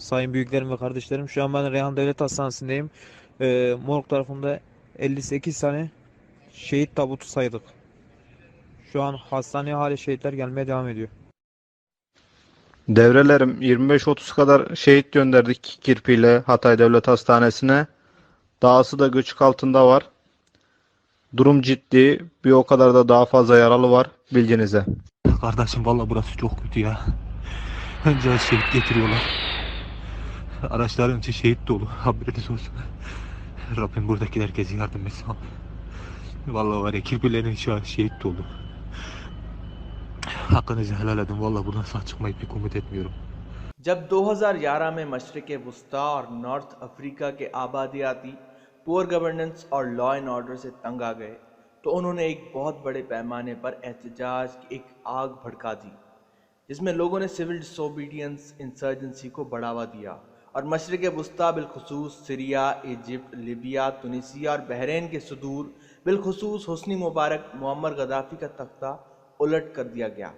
sayın büyüklerim ve kardeşlerim. Şu an ben Reyhan Devlet Hastanesi'ndeyim. Morg tarafında 58 tane şehit tabutu saydık. Şu an hastaneye hala şehitler gelmeye devam ediyor. Devrelerim 25-30 kadar şehit gönderdik kirpiyle Hatay Devlet Hastanesi'ne. Dahası da göçük altında var. Durum ciddi. Bir o kadar da daha fazla yaralı var bilginize. Kardeşim valla burası çok kötü ya. Önce şehit getiriyorlar. Araçların içi şehit dolu. Haberiniz olsun. Rabbim buradaki herkese yardım etsin. Valla var ya kirpilerin şu an şehit dolu. Hakkınızı helal edin. Valla buradan sağ çıkmayı pek umut etmiyorum. जब 2011 में मशरक़ वस्ता और north Africa के आबादियाती poor governance और law and order से तंग आ गए तो उन्होंने एक बहुत बड़े पैमाने पर एहतजाज की एक आग भड़का दी, जिसमें लोगों ने सिविल डिसोबीडियंस इंसर्जेंसी को बढ़ावा दिया और मशरक़ वस्ता बिलखुसूस सीरिया, इजिप्ट, लिबिया, तुनिसिया और बहरीन के सुदूर बिलखुसूस हुस्नी मुबारक मुअम्मर गद्दाफी का तख्ता उलट कर दिया गया।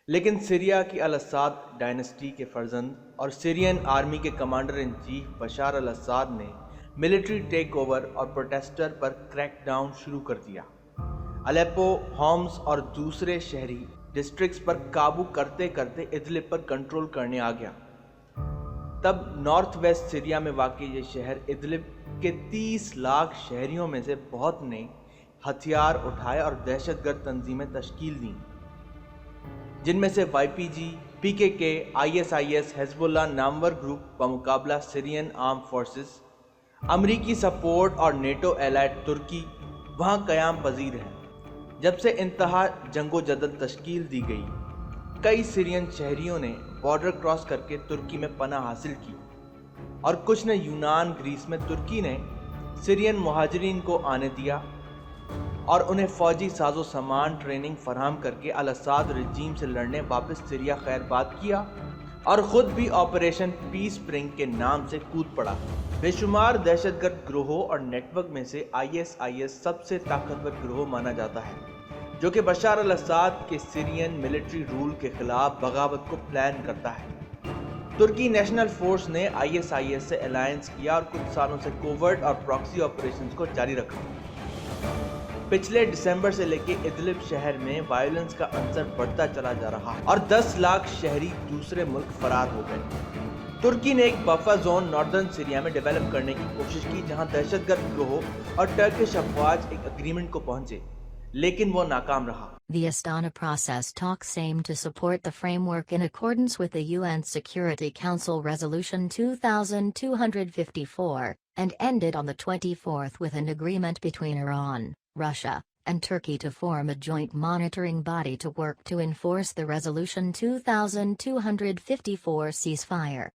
लेकिन सीरिया की अल अस्साद डायनेस्टी के फर्जंद और सीरियन आर्मी के commander in chief Bashar al Assad ने मिलिट्री टेक ओवर और प्रोटेस्टर पर क्रैकडाउन शुरू कर दिया। अलेप्पो, होम्स और दूसरे शहरी डिस्ट्रिक्ट्स पर काबू करते करते इदलिब पर कंट्रोल करने आ गया। तब नॉर्थ वेस्ट सीरिया में वाक़ ये शहर इदलिब के 30 लाख शहरियों में से बहुत ने हथियार उठाए और दहशतगर्द तंजीमें तश्कील दी, जिनमें से YPG, PKK, ISIS, हिजबुल्लाह नामवर ग्रुप बमुकाबला सीरियन आर्म फोर्सेस, अमरीकी सपोर्ट और नेटो एलाइड तुर्की वहाँ क़याम पजीर है। जब से इंतहा जंगोजदल तश्कील दी गई, कई सीरियन शहरियों ने बॉर्डर क्रॉस करके तुर्की में पनाह हासिल की और कुछ ने यूनान, ग्रीस में तुर्की ने सीरियन मुहाजिरीन को आने दिया और उन्हें फ़ौजी साजो सामान ट्रेनिंग फराहम करके अल अस्साद रजीम से लड़ने वापस सीरिया खैरबाद किया और ख़ुद भी ऑपरेशन पीस स्प्रिंग के नाम से कूद पड़ा। बेशुमार दहशतगर्द ग्रोहों और नेटवर्क में से ISIS सबसे ताकतवर ग्रोह माना जाता है, जो कि बशार अल अस्साद के सीरियन मिलिट्री रूल के खिलाफ बगावत को प्लान करता है। तुर्की नेशनल फोर्स ने ISIS से अलायंस किया और कुछ सालों से कोवर्ट और प्रॉक्सी ऑपरेशंस को जारी रखा। पिछले दिसंबर से लेकर इदलिब शहर में वायलेंस का अंसर बढ़ता चला जा रहा है और 10 लाख शहरी दूसरे मुल्क फरार हो गए। तुर्की ने एक बफर जोन नॉर्दर्न सीरिया में डेवलप करने की कोशिश की, जहां दहशतगर्द गिरोह और टर्किश अफवाज एक एग्रीमेंट को पहुंचे, लेकिन वो नाकाम रहा। The Astana process talks aim to support the framework in accordance with the UN Security Council Resolution 2254, and ended on the 24th with an agreement between Iran, Russia, and Turkey to form a joint monitoring body to work to enforce the Resolution 2254 ceasefire.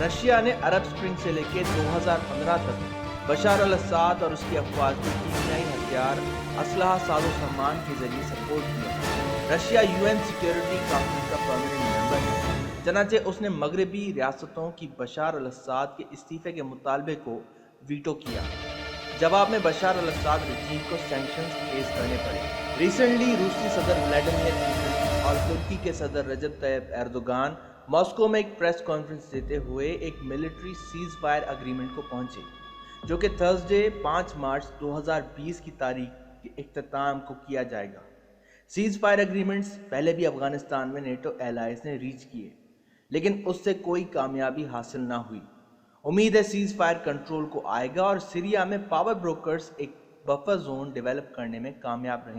Russia ने अरब spring से लेकर 2015 तक बशार al Assad और उसकी अफवाज को कीमियाई हथियार, असलहा, साजो सामान के जरिए सपोर्ट किया। रशिया UN सिक्योरिटी काउंसिल का परमानेंट मेंबर है, चनाचे उसने मगरबी रियासतों की बशार अल अस्साद के इस्तीफे के मुतालबे को वीटो किया। जवाब में बशार अल अस्साद रजीम को सैंक्शंस फेस करने पड़े। रिसेंटली रूसी सदर व्लादिमीर पुतिन और तुर्की के सदर रजब तैयब एर्दोगान मॉस्को में एक प्रेस कॉन्फ्रेंस देते हुए एक मिलिट्री सीज फायर एग्रीमेंट को पहुंचे, जो कि थर्सडे 5 मार्च 2020 की तारीख के इख्तिताम को किया जाएगा। सीज फायर एग्रीमेंट्स पहले भी अफगानिस्तान में नेटो एलाइज ने रीच किए, लेकिन उससे कोई कामयाबी हासिल ना हुई। उम्मीद है सीज फायर कंट्रोल को आएगा और सीरिया में पावर ब्रोकर्स एक बफर जोन डेवलप करने में कामयाब रहेंगे।